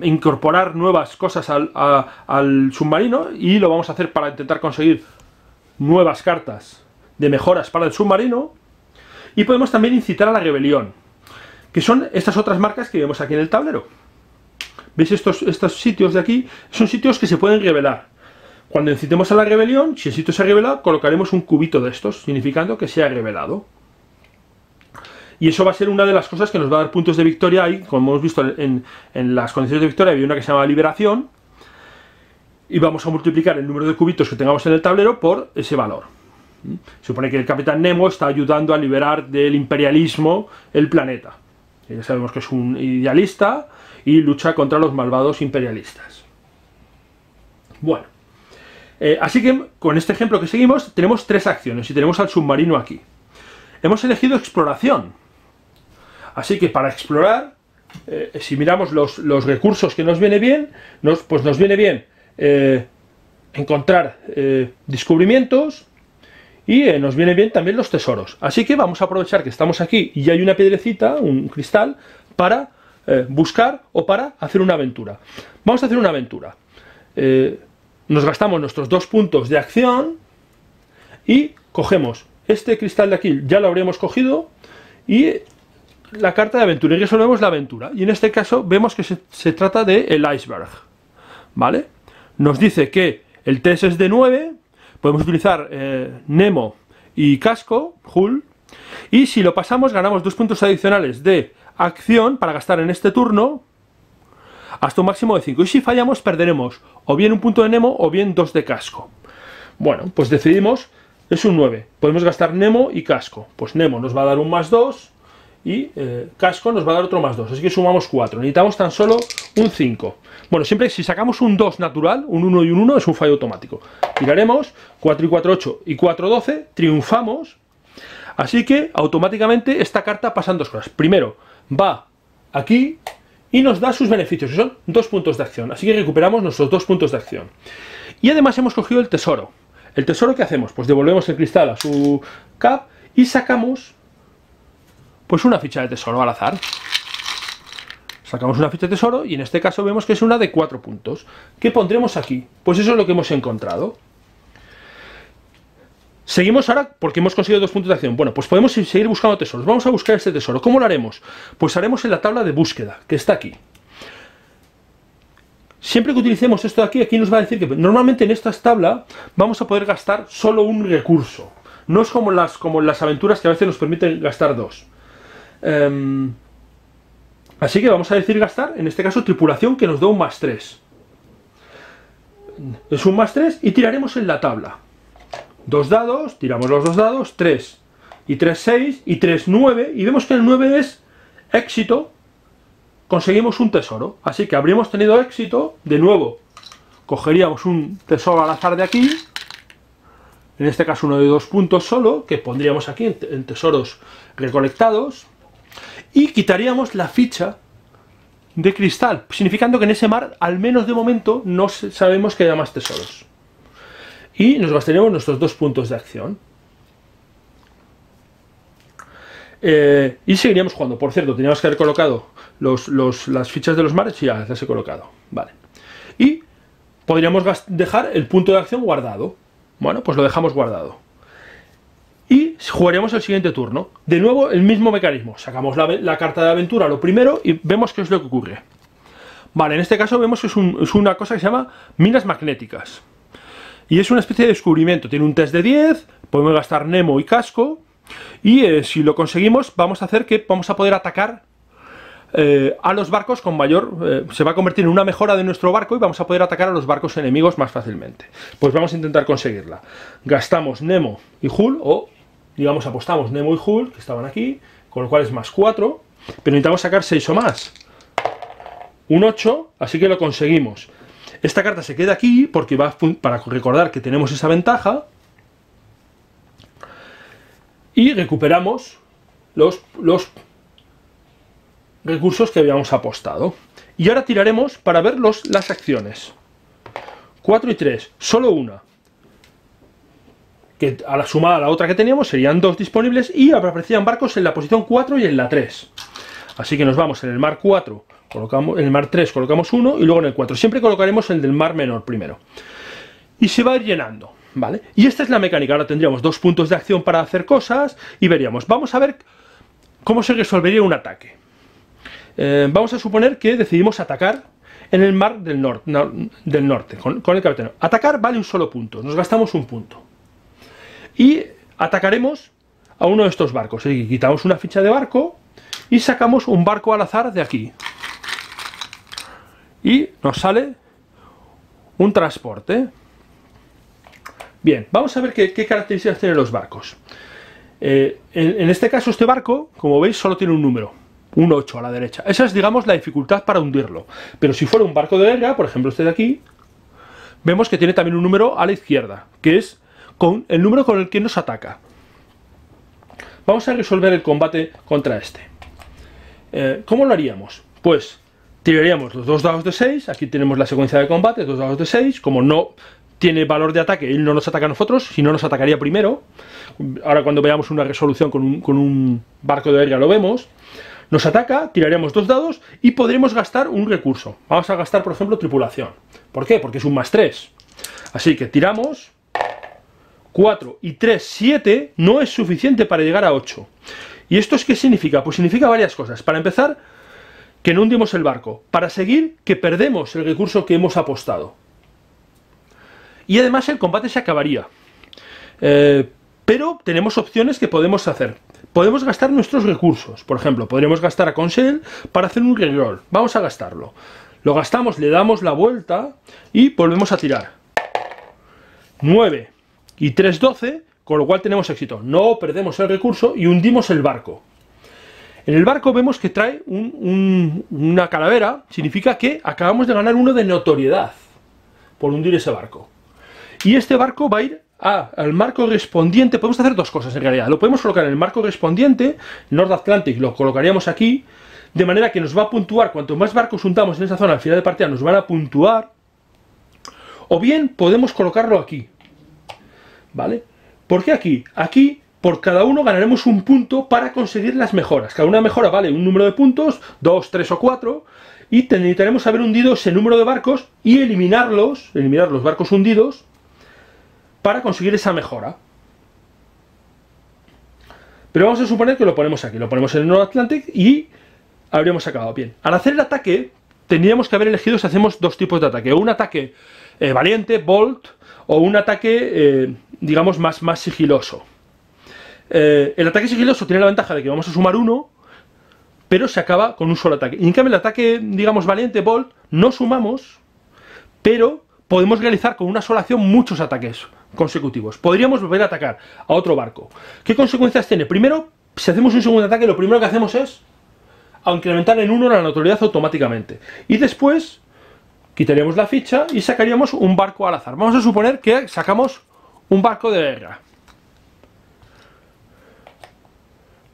incorporar nuevas cosas al submarino, y lo vamos a hacer para intentar conseguir nuevas cartas de mejoras para el submarino. Y podemos también incitar a la rebelión, que son estas otras marcas que vemos aquí en el tablero. ¿Veis estos sitios de aquí? Son sitios que se pueden revelar. Cuando incitemos a la rebelión, si el sitio se ha revelado, colocaremos un cubito de estos, significando que se ha revelado. Y eso va a ser una de las cosas que nos va a dar puntos de victoria. Ahí, como hemos visto en las condiciones de victoria, había una que se llama liberación. Y vamos a multiplicar el número de cubitos que tengamos en el tablero por ese valor. Se supone que el Capitán Nemo está ayudando a liberar del imperialismo el planeta. Ya sabemos que es un idealista y lucha contra los malvados imperialistas. Bueno. Así que con este ejemplo que seguimos tenemos 3 acciones y tenemos al submarino aquí. Hemos elegido exploración. Así que para explorar, si miramos los recursos que nos viene bien, pues nos viene bien encontrar descubrimientos y nos viene bien también los tesoros. Así que vamos a aprovechar que estamos aquí y hay una piedrecita, un cristal, para buscar o para hacer una aventura. Vamos a hacer una aventura. Nos gastamos nuestros 2 puntos de acción y cogemos este cristal de aquí, ya lo habríamos cogido, y la carta de aventura, y resolvemos la aventura. Y en este caso vemos que se trata de el iceberg, ¿vale? Nos dice que el test es de 9, podemos utilizar Nemo y casco, Hull, y si lo pasamos ganamos 2 puntos adicionales de acción para gastar en este turno, hasta un máximo de 5. Y si fallamos, perderemos o bien un punto de Nemo o bien 2 de casco. Bueno, pues decidimos, es un 9. Podemos gastar Nemo y casco. Pues Nemo nos va a dar un +2 y casco nos va a dar otro +2. Así que sumamos 4. Necesitamos tan solo un 5. Bueno, siempre si sacamos un 2 natural, un 1 y un 1 es un fallo automático. Tiraremos 4 y 4, 8 y 4, 12. Triunfamos. Así que automáticamente esta carta pasan 2 cosas. Primero, va aquí y nos da sus beneficios, que son 2 puntos de acción. Así que recuperamos nuestros 2 puntos de acción. Y además hemos cogido el tesoro. ¿El tesoro qué hacemos? Pues devolvemos el cristal a su cap y sacamos pues una ficha de tesoro al azar. Sacamos una ficha de tesoro y en este caso vemos que es una de 4 puntos. ¿Qué pondremos aquí? Pues eso es lo que hemos encontrado. Seguimos ahora porque hemos conseguido 2 puntos de acción. Bueno, pues podemos seguir buscando tesoros. Vamos a buscar este tesoro. ¿Cómo lo haremos? Pues haremos en la tabla de búsqueda, que está aquí. Siempre que utilicemos esto de aquí, aquí nos va a decir que normalmente en esta tabla vamos a poder gastar solo un recurso. No es como en las aventuras que a veces nos permiten gastar 2. Así que vamos a decir gastar, en este caso, tripulación, que nos da un +3. Es un +3 y tiraremos en la tabla. 2 dados, tiramos los 2 dados, 3 y 3, 6 y 3, 9, y vemos que el 9 es éxito, conseguimos un tesoro, así que habríamos tenido éxito, de nuevo, cogeríamos un tesoro al azar de aquí, en este caso uno de 2 puntos solo, que pondríamos aquí en tesoros recolectados, y quitaríamos la ficha de cristal, significando que en ese mar, al menos de momento, no sabemos que haya más tesoros. Y nos gastaríamos nuestros 2 puntos de acción. Y seguiríamos jugando. Por cierto, teníamos que haber colocado las fichas de los mares y ya las he colocado. Vale. Y podríamos dejar el punto de acción guardado. Bueno, pues lo dejamos guardado. Y jugaríamos el siguiente turno. De nuevo, el mismo mecanismo. Sacamos la carta de aventura lo primero y vemos qué es lo que ocurre. Vale, en este caso vemos que es una cosa que se llama minas magnéticas. Y es una especie de descubrimiento. Tiene un test de 10, podemos gastar Nemo y casco. Y si lo conseguimos, vamos a hacer que vamos a poder atacar a los barcos con mayor... se va a convertir en una mejora de nuestro barco y vamos a poder atacar a los barcos enemigos más fácilmente. Pues vamos a intentar conseguirla. Gastamos Nemo y Hull, o digamos apostamos Nemo y Hull, que estaban aquí, con lo cual es +4, pero necesitamos sacar 6 o más. Un 8, así que lo conseguimos. Esta carta se queda aquí porque va para recordar que tenemos esa ventaja. Y recuperamos los recursos que habíamos apostado. Y ahora tiraremos para ver las acciones. 4 y 3, solo una. Que a la sumada a la otra que teníamos serían 2 disponibles y aparecían barcos en la posición 4 y en la 3. Así que nos vamos en el mar 4. En el mar 3 colocamos 1 y luego en el 4. Siempre colocaremos el del mar menor primero. Y se va a ir llenando, ¿vale? Y esta es la mecánica. Ahora tendríamos 2 puntos de acción para hacer cosas y veríamos. Vamos a ver cómo se resolvería un ataque. Vamos a suponer que decidimos atacar en el mar del norte con el capitán. Atacar vale un solo punto. Nos gastamos un punto. Y atacaremos a uno de estos barcos. Y quitamos una ficha de barco y sacamos un barco al azar de aquí. Y nos sale un transporte. Bien, vamos a ver qué características tienen los barcos. En este caso, este barco, como veis, solo tiene un número, un 8 a la derecha. Esa es, digamos, la dificultad para hundirlo. Pero si fuera un barco de guerra, por ejemplo este de aquí, vemos que tiene también un número a la izquierda, que es el número con el que nos ataca. Vamos a resolver el combate contra este. ¿Cómo lo haríamos? Pues tiraríamos los 2 dados de 6, aquí tenemos la secuencia de combate, 2 dados de 6, como no tiene valor de ataque, él no nos ataca a nosotros, si no nos atacaría primero. Ahora cuando veamos una resolución con un barco de guerra lo vemos. Nos ataca, tiraríamos 2 dados y podremos gastar un recurso. Vamos a gastar, por ejemplo, tripulación. ¿Por qué? Porque es un +3. Así que tiramos 4 y 3, 7, no es suficiente para llegar a 8. ¿Y esto es qué significa? Pues significa varias cosas. Para empezar, que no hundimos el barco. Para seguir, que perdemos el recurso que hemos apostado. Y además el combate se acabaría. Pero tenemos opciones que podemos hacer. Podemos gastar nuestros recursos. Por ejemplo, podríamos gastar a Conseil para hacer un reroll. Vamos a gastarlo. Lo gastamos, le damos la vuelta y volvemos a tirar. 9 y 3, 12, con lo cual tenemos éxito. No perdemos el recurso y hundimos el barco. En el barco vemos que trae una calavera. Significa que acabamos de ganar 1 de notoriedad por hundir ese barco. Y este barco va a ir al mar correspondiente. Podemos hacer 2 cosas en realidad. Lo podemos colocar en el mar correspondiente, North Atlantic, lo colocaríamos aquí, de manera que nos va a puntuar. Cuanto más barcos juntamos en esa zona al final de partida, nos van a puntuar. O bien podemos colocarlo aquí, ¿vale? ¿Por qué aquí? Aquí por cada uno ganaremos un punto para conseguir las mejoras. Cada una mejora vale un número de puntos, 2, 3 o 4, y necesitaremos haber hundido ese número de barcos y eliminar los barcos hundidos para conseguir esa mejora. Pero vamos a suponer que lo ponemos aquí, lo ponemos en el North Atlantic y habríamos acabado bien. Al hacer el ataque, tendríamos que haber elegido si hacemos dos tipos de ataque. O un ataque valiente, bold, o un ataque, digamos, más sigiloso. El ataque sigiloso tiene la ventaja de que vamos a sumar 1, pero se acaba con un solo ataque. Y en cambio el ataque, digamos, valiente, bold, no sumamos, pero podemos realizar con una sola acción muchos ataques consecutivos. Podríamos volver a atacar a otro barco. ¿Qué consecuencias tiene? Primero, si hacemos un segundo ataque, lo primero que hacemos es incrementar en 1 la notoriedad automáticamente. Y después quitaríamos la ficha y sacaríamos un barco al azar. Vamos a suponer que sacamos un barco de guerra.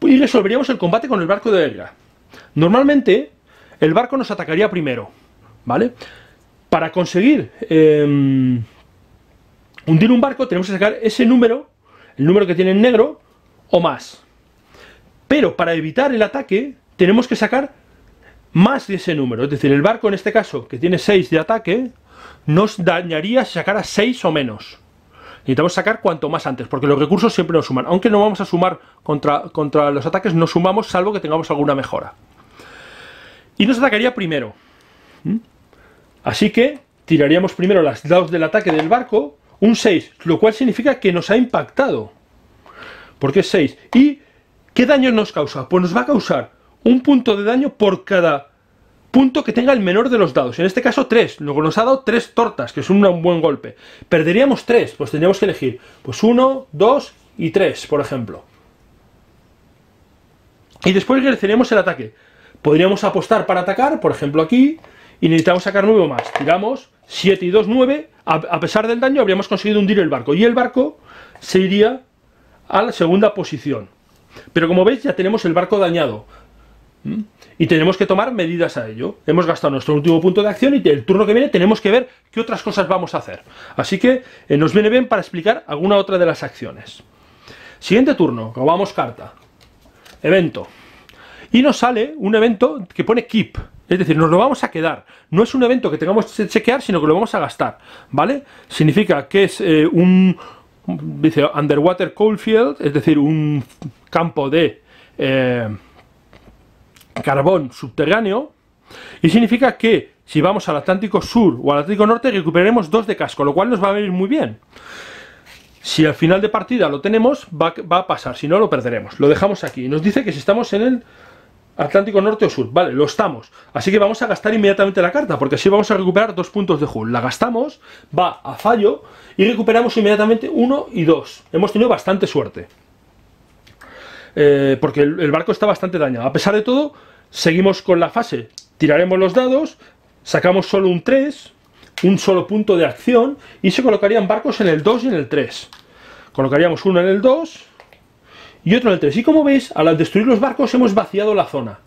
Y resolveríamos el combate con el barco de guerra. Normalmente, el barco nos atacaría primero, ¿vale? Para conseguir hundir un barco tenemos que sacar ese número, el número que tiene en negro, o más. Pero para evitar el ataque, tenemos que sacar más de ese número. Es decir, el barco en este caso, que tiene 6 de ataque, nos dañaría si sacara 6 o menos. Necesitamos sacar cuanto más antes, porque los recursos siempre nos suman. Aunque no vamos a sumar contra los ataques, no sumamos salvo que tengamos alguna mejora. Y nos atacaría primero. Así que tiraríamos primero los dados del ataque del barco, un 6, lo cual significa que nos ha impactado. Porque es 6. ¿Y qué daño nos causa? Pues nos va a causar un punto de daño por cada punto que tenga el menor de los dados. En este caso 3. Luego nos ha dado 3 tortas, que es un buen golpe. Perderíamos 3, pues tendríamos que elegir pues 1, 2 y 3, por ejemplo. Y después ejerceríamos el ataque. Podríamos apostar para atacar, por ejemplo aquí, y necesitamos sacar 9 más. Tiramos 7 y 2, 9. A pesar del daño habríamos conseguido hundir el barco. Y el barco se iría a la segunda posición. Pero como veis ya tenemos el barco dañado. Y tenemos que tomar medidas a ello. Hemos gastado nuestro último punto de acción y el turno que viene tenemos que ver qué otras cosas vamos a hacer. Así que nos viene bien para explicar alguna otra de las acciones. Siguiente turno, robamos carta. Evento. Y nos sale un evento que pone keep. Es decir, nos lo vamos a quedar. No es un evento que tengamos que chequear, sino que lo vamos a gastar. ¿Vale? Significa que es dice Underwater Coalfield, es decir, un campo de carbón subterráneo. Y significa que si vamos al Atlántico Sur o al Atlántico Norte recuperaremos 2 de casco, lo cual nos va a venir muy bien. Si al final de partida lo tenemos, va a pasar, si no lo perderemos. Lo dejamos aquí. Y nos dice que si estamos en el Atlántico Norte o Sur, vale, lo estamos. Así que vamos a gastar inmediatamente la carta, porque así vamos a recuperar 2 puntos de hull. La gastamos, va a fallo y recuperamos inmediatamente 1 y 2. Hemos tenido bastante suerte. Porque el barco está bastante dañado. A pesar de todo, seguimos con la fase. Tiraremos los dados, sacamos solo un 3, un solo punto de acción y se colocarían barcos en el 2 y en el 3. Colocaríamos uno en el 2 y otro en el 3. Y como veis, al destruir los barcos hemos vaciado la zona.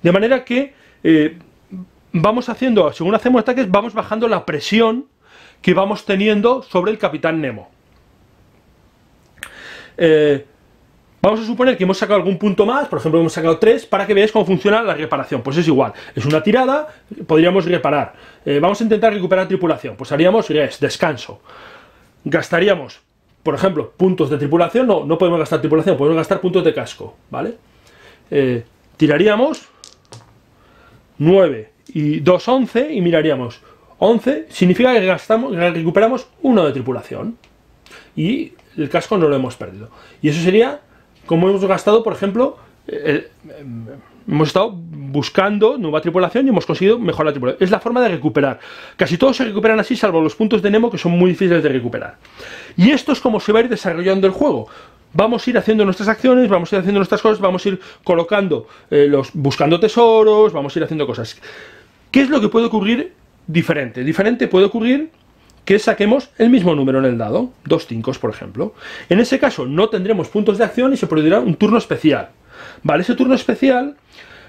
De manera que vamos haciendo, según hacemos ataques, vamos bajando la presión que vamos teniendo sobre el Capitán Nemo. Vamos a suponer que hemos sacado algún punto más, por ejemplo hemos sacado 3, para que veáis cómo funciona la reparación. Pues es igual, es una tirada, podríamos reparar. Vamos a intentar recuperar tripulación, pues haríamos rest, descanso. Gastaríamos, por ejemplo, puntos de tripulación, no podemos gastar tripulación, podemos gastar puntos de casco, ¿vale? Tiraríamos 9 y 2, 11 y miraríamos. 11 significa que recuperamos 1 de tripulación y el casco no lo hemos perdido. Y eso sería como hemos gastado, por ejemplo, hemos estado buscando nueva tripulación y hemos conseguido mejorar la tripulación. Es la forma de recuperar. Casi todos se recuperan así, salvo los puntos de Nemo, que son muy difíciles de recuperar. Y esto es como se va a ir desarrollando el juego. Vamos a ir haciendo nuestras acciones, vamos a ir haciendo nuestras cosas, vamos a ir colocando, buscando tesoros, vamos a ir haciendo cosas. ¿Qué es lo que puede ocurrir diferente? Diferente puede ocurrir que saquemos el mismo número en el dado, 2 5, por ejemplo. En ese caso no tendremos puntos de acción y se producirá un turno especial. Vale, ese turno especial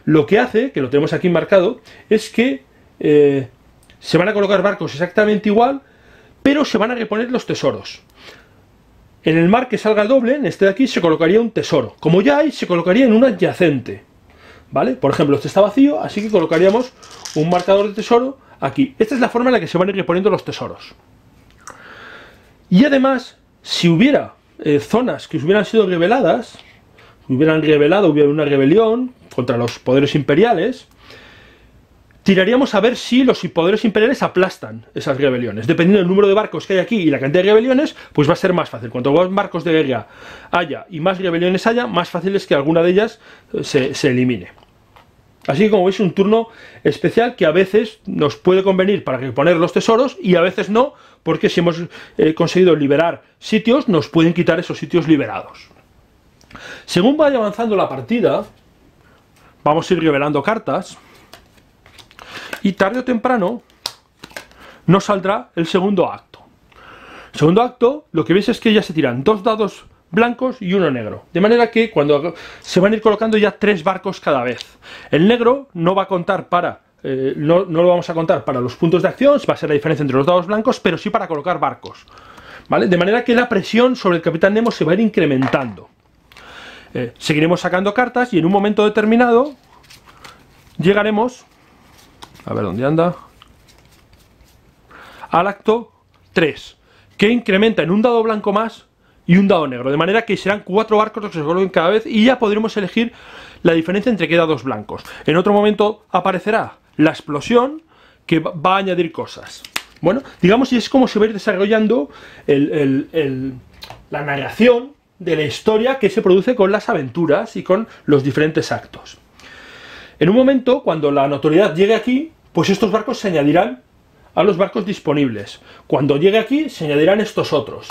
lo que hace, que lo tenemos aquí marcado, es que se van a colocar barcos exactamente igual, pero se van a reponer los tesoros. En el mar que salga doble, en este de aquí, se colocaría un tesoro. Como ya hay, se colocaría en un adyacente, ¿vale? Por ejemplo, este está vacío, así que colocaríamos un marcador de tesoro aquí. Esta es la forma en la que se van a ir reponiendo los tesoros. Y además, si hubiera zonas que hubieran sido reveladas, hubiera una rebelión contra los poderes imperiales, tiraríamos a ver si los poderes imperiales aplastan esas rebeliones. Dependiendo del número de barcos que hay aquí y la cantidad de rebeliones, pues va a ser más fácil. Cuanto más barcos de guerra haya y más rebeliones haya, más fácil es que alguna de ellas se elimine. Así que, como veis, un turno especial que a veces nos puede convenir para reponer los tesoros y a veces no, porque si hemos conseguido liberar sitios, nos pueden quitar esos sitios liberados. Según vaya avanzando la partida, vamos a ir revelando cartas y tarde o temprano nos saldrá el segundo acto. El segundo acto, lo que veis es que ya se tiran 2 dados blancos y 1 negro, de manera que cuando se van a ir colocando ya 3 barcos cada vez. El negro no va a contar para no lo vamos a contar para los puntos de acción, va a ser la diferencia entre los dados blancos, pero sí para colocar barcos, ¿vale? De manera que la presión sobre el Capitán Nemo se va a ir incrementando. Seguiremos sacando cartas y en un momento determinado llegaremos, a ver dónde anda, al acto 3, que incrementa en un dado blanco más y un dado negro, de manera que serán 4 barcos los que se coloquen cada vez y ya podremos elegir la diferencia entre qué dados blancos. En otro momento aparecerá la explosión que va a añadir cosas. Bueno, digamos, y es como se va a ir desarrollando la narración de la historia que se produce con las aventuras y con los diferentes actos. En un momento, cuando la notoriedad llegue aquí, pues estos barcos se añadirán a los barcos disponibles. Cuando llegue aquí, se añadirán estos otros.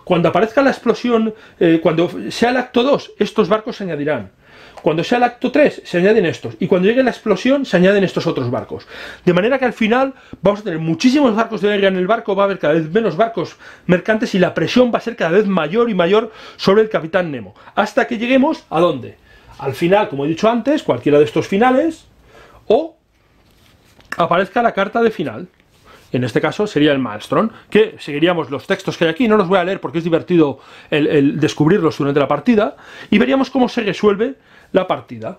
Cuando aparezca la explosión, cuando sea el acto 2, estos barcos se añadirán. Cuando sea el acto 3, se añaden estos. Y cuando llegue la explosión, se añaden estos otros barcos. De manera que al final vamos a tener muchísimos barcos de guerra en el barco, va a haber cada vez menos barcos mercantes y la presión va a ser cada vez mayor y mayor sobre el Capitán Nemo. Hasta que lleguemos, ¿a dónde? Al final, como he dicho antes, cualquiera de estos finales, o aparezca la carta de final. En este caso sería el Maelstrom, que seguiríamos los textos que hay aquí, no los voy a leer porque es divertido el descubrirlos durante la partida, y veríamos cómo se resuelve la partida.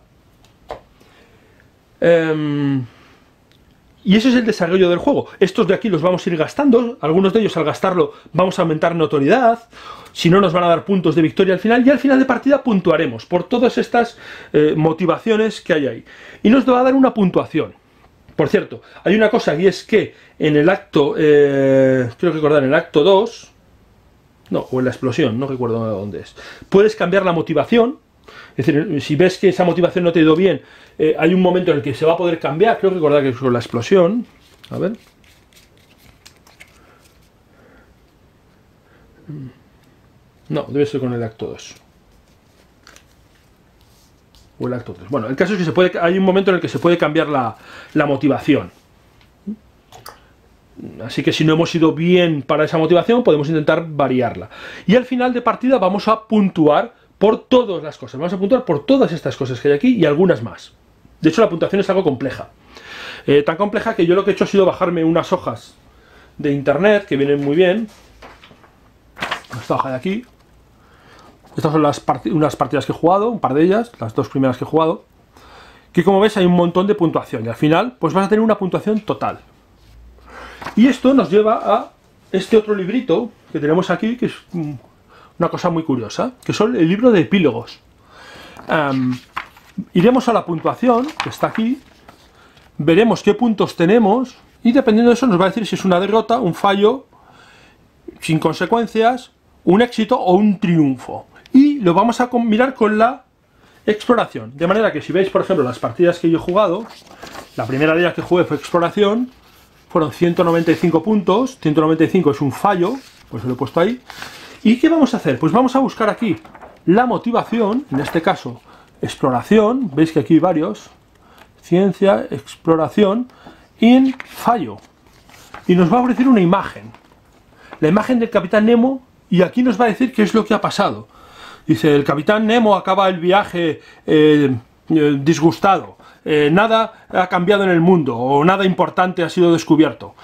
Y ese es el desarrollo del juego. Estos de aquí los vamos a ir gastando, algunos de ellos al gastarlo vamos a aumentar notoriedad, si no nos van a dar puntos de victoria al final, y al final de partida puntuaremos por todas estas motivaciones que hay ahí. Y nos va a dar una puntuación. Por cierto, hay una cosa y es que en el acto, creo recordar, en el acto 2, no, o en la explosión, no recuerdo dónde es, puedes cambiar la motivación. Es decir, si ves que esa motivación no te ha ido bien, hay un momento en el que se va a poder cambiar. Creo recordar que es con la explosión. A ver. No, debe ser con el acto 2. O el acto 3. Bueno, el caso es que hay un momento en el que se puede cambiar la motivación. Así que si no hemos ido bien para esa motivación, podemos intentar variarla. Y al final de partida vamos a puntuar por todas las cosas. Vamos a puntuar por todas estas cosas que hay aquí y algunas más. De hecho, la puntuación es algo compleja. Tan compleja que yo lo que he hecho ha sido bajarme unas hojas de internet que vienen muy bien. Esta hoja de aquí. Estas son unas partidas que he jugado, un par de ellas, las 2 primeras que he jugado. Que como ves hay un montón de puntuación y al final pues vas a tener una puntuación total. Y esto nos lleva a este otro librito que tenemos aquí, que es una cosa muy curiosa, que son el libro de epílogos. Iremos a la puntuación, que está aquí, veremos qué puntos tenemos y dependiendo de eso nos va a decir si es una derrota, un fallo, sin consecuencias, un éxito o un triunfo. Y lo vamos a mirar con la exploración. De manera que si veis, por ejemplo, las partidas que yo he jugado, la primera de ellas que jugué fue exploración, fueron 195 puntos, 195 es un fallo, pues lo he puesto ahí. ¿Y qué vamos a hacer? Pues vamos a buscar aquí la motivación, en este caso exploración, veis que aquí hay varios, ciencia, exploración, y fallo. Y nos va a ofrecer una imagen, la imagen del Capitán Nemo, y aquí nos va a decir qué es lo que ha pasado. Dice, el Capitán Nemo acaba el viaje disgustado. nada ha cambiado en el mundo o nada importante ha sido descubierto.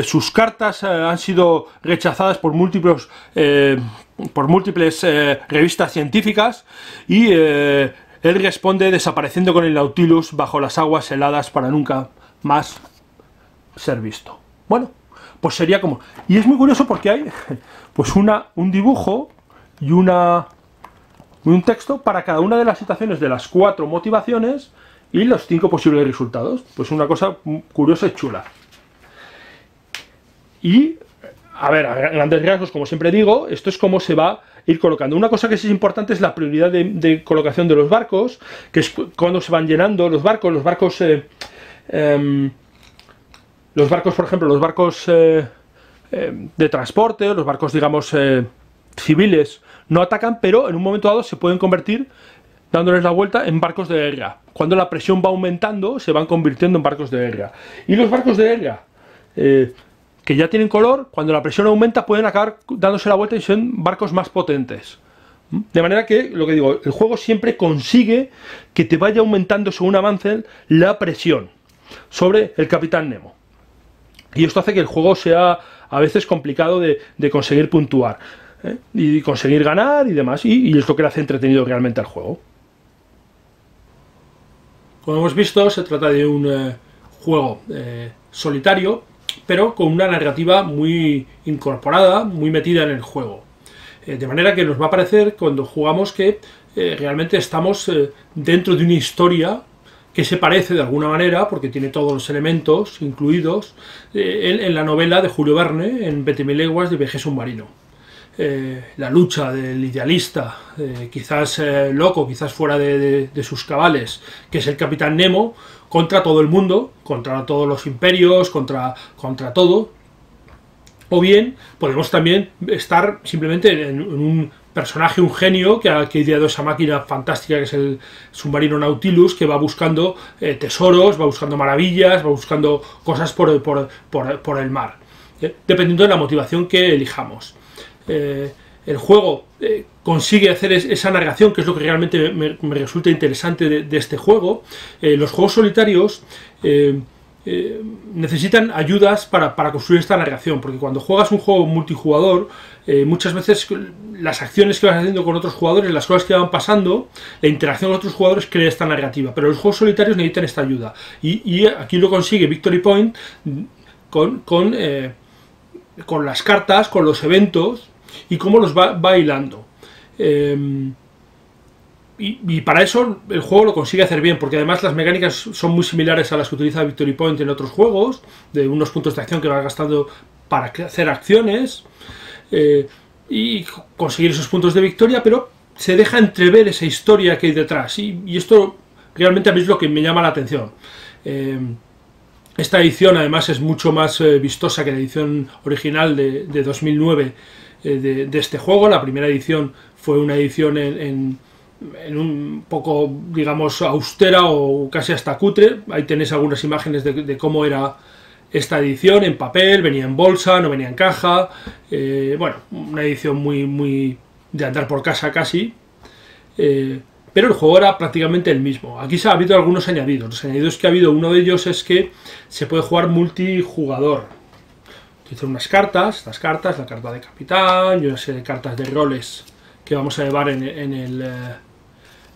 Sus cartas han sido rechazadas por múltiples revistas científicas y él responde desapareciendo con el Nautilus bajo las aguas heladas para nunca más ser visto. Bueno, pues sería como... Y es muy curioso porque hay pues un dibujo y un texto para cada una de las situaciones de las 4 motivaciones y los 5 posibles resultados. Pues una cosa curiosa y chula. Y, a ver, a grandes rasgos, como siempre digo, esto es como se va a ir colocando. Una cosa que sí es importante es la prioridad de colocación de los barcos, que es cuando se van llenando los barcos, por ejemplo, los barcos de transporte, los barcos, digamos, civiles, no atacan, pero en un momento dado se pueden convertir, dándoles la vuelta, en barcos de guerra. Cuando la presión va aumentando, se van convirtiendo en barcos de guerra. Y los barcos de guerra, que ya tienen color, cuando la presión aumenta, pueden acabar dándose la vuelta y son barcos más potentes. De manera que, lo que digo, el juego siempre consigue que te vaya aumentando según avancen la presión sobre el Capitán Nemo. Y esto hace que el juego sea a veces complicado de conseguir puntuar, y conseguir ganar y demás, y es lo que le hace entretenido realmente al juego. Como hemos visto, se trata de un juego solitario, pero con una narrativa muy incorporada, muy metida en el juego. De manera que nos va a parecer cuando jugamos que realmente estamos dentro de una historia que se parece de alguna manera, porque tiene todos los elementos incluidos en la novela de Julio Verne, en 20.000 leguas de viaje submarino. La lucha del idealista, quizás loco, quizás fuera de sus cabales, que es el Capitán Nemo, contra todo el mundo, contra todos los imperios, contra todo. O bien podemos también estar simplemente en un personaje, un genio que ha ideado esa máquina fantástica que es el submarino Nautilus, que va buscando tesoros, va buscando maravillas, va buscando cosas por el mar, dependiendo de la motivación que elijamos. El juego consigue hacer esa narración, que es lo que realmente me resulta interesante de este juego. Los juegos solitarios necesitan ayudas para construir esta narración, porque cuando juegas un juego multijugador, muchas veces las acciones que vas haciendo con otros jugadores, las cosas que van pasando, la interacción con otros jugadores crea esta narrativa, pero los juegos solitarios necesitan esta ayuda, y aquí lo consigue Victory Point con las cartas, con los eventos y cómo los va hilando. Y para eso el juego lo consigue hacer bien, porque además las mecánicas son muy similares a las que utiliza Victory Point en otros juegos, de unos puntos de acción que vas gastando para hacer acciones y conseguir esos puntos de victoria, pero se deja entrever esa historia que hay detrás, y esto realmente a mí es lo que me llama la atención. Esta edición además es mucho más vistosa que la edición original de 2009 de este juego. La primera edición fue una edición en un poco, digamos, austera o casi hasta cutre. Ahí tenéis algunas imágenes de cómo era esta edición en papel, venía en bolsa, no venía en caja. Bueno, una edición muy de andar por casa casi. Pero el juego era prácticamente el mismo. Aquí se ha habido algunos añadidos. Los añadidos que ha habido, uno de ellos es que se puede jugar multijugador. Utilizan unas cartas, estas cartas, la carta de capitán y una serie de cartas de roles que vamos a llevar en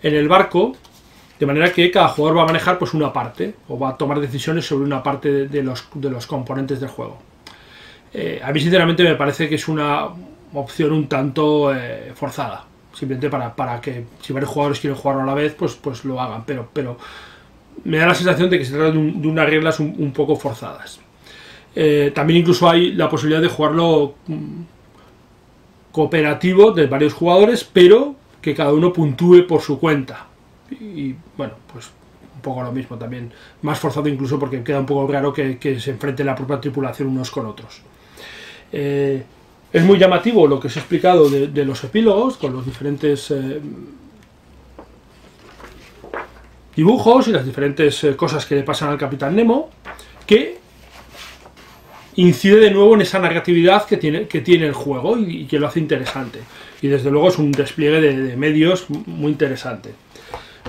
el barco, de manera que cada jugador va a manejar pues una parte, o va a tomar decisiones sobre una parte de los componentes del juego. A mí sinceramente me parece que es una opción un tanto forzada, simplemente para que si varios jugadores quieren jugarlo a la vez, pues lo hagan, pero me da la sensación de que se trata de unas reglas un poco forzadas. También incluso hay la posibilidad de jugarlo cooperativo de varios jugadores, pero que cada uno puntúe por su cuenta. Y bueno, pues un poco lo mismo también, más forzado incluso porque queda un poco raro que se enfrente la propia tripulación unos con otros. Es muy llamativo lo que os he explicado de los epílogos, con los diferentes dibujos y las diferentes cosas que le pasan al Capitán Nemo, que incide de nuevo en esa narratividad que tiene el juego y que lo hace interesante. Y desde luego es un despliegue de medios muy interesante.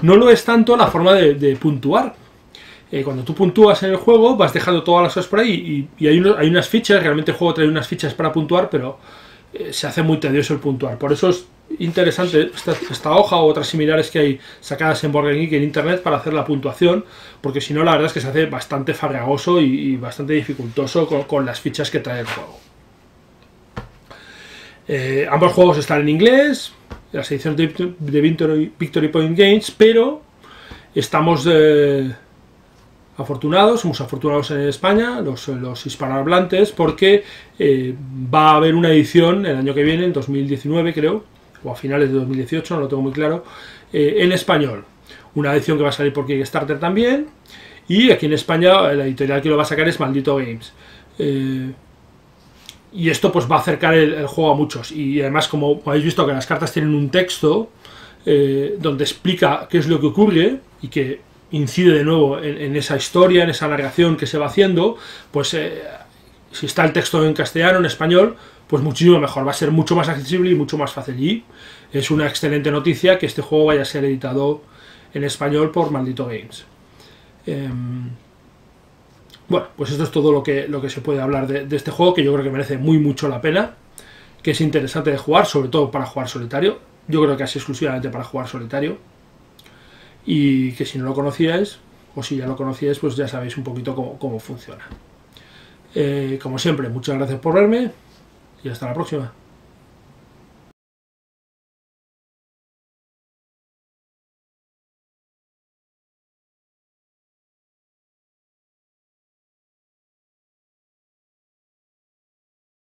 No lo es tanto la forma de puntuar. cuando tú puntúas en el juego vas dejando todas las cosas por ahí y hay unas fichas, realmente el juego trae unas fichas para puntuar, pero se hace muy tedioso el puntuar. Por eso es interesante esta hoja u otras similares que hay sacadas en Board Game Geek en internet para hacer la puntuación, porque si no la verdad es que se hace bastante farragoso y bastante dificultoso con las fichas que trae el juego. Ambos juegos están en inglés, las ediciones de Victory Point Games, pero estamos somos afortunados en España, los hispanohablantes, porque va a haber una edición el año que viene, en 2019 creo, o a finales de 2018, no lo tengo muy claro, en español. Una edición que va a salir por Kickstarter también, y aquí en España la editorial que lo va a sacar es Maldito Games. Y esto pues va a acercar el juego a muchos, y además como habéis visto que las cartas tienen un texto donde explica qué es lo que ocurre y que incide de nuevo en esa historia, en esa narración que se va haciendo, pues si está el texto en castellano, en español, pues muchísimo mejor, va a ser mucho más accesible y mucho más fácil. Y es una excelente noticia que este juego vaya a ser editado en español por Maldito Games. Bueno, pues esto es todo lo que se puede hablar de este juego, que yo creo que merece mucho la pena, que es interesante de jugar, sobre todo para jugar solitario. Yo creo que es exclusivamente para jugar solitario. Y que si no lo conocíais, o si ya lo conocíais, pues ya sabéis un poquito cómo funciona. Como siempre, muchas gracias por verme y hasta la próxima.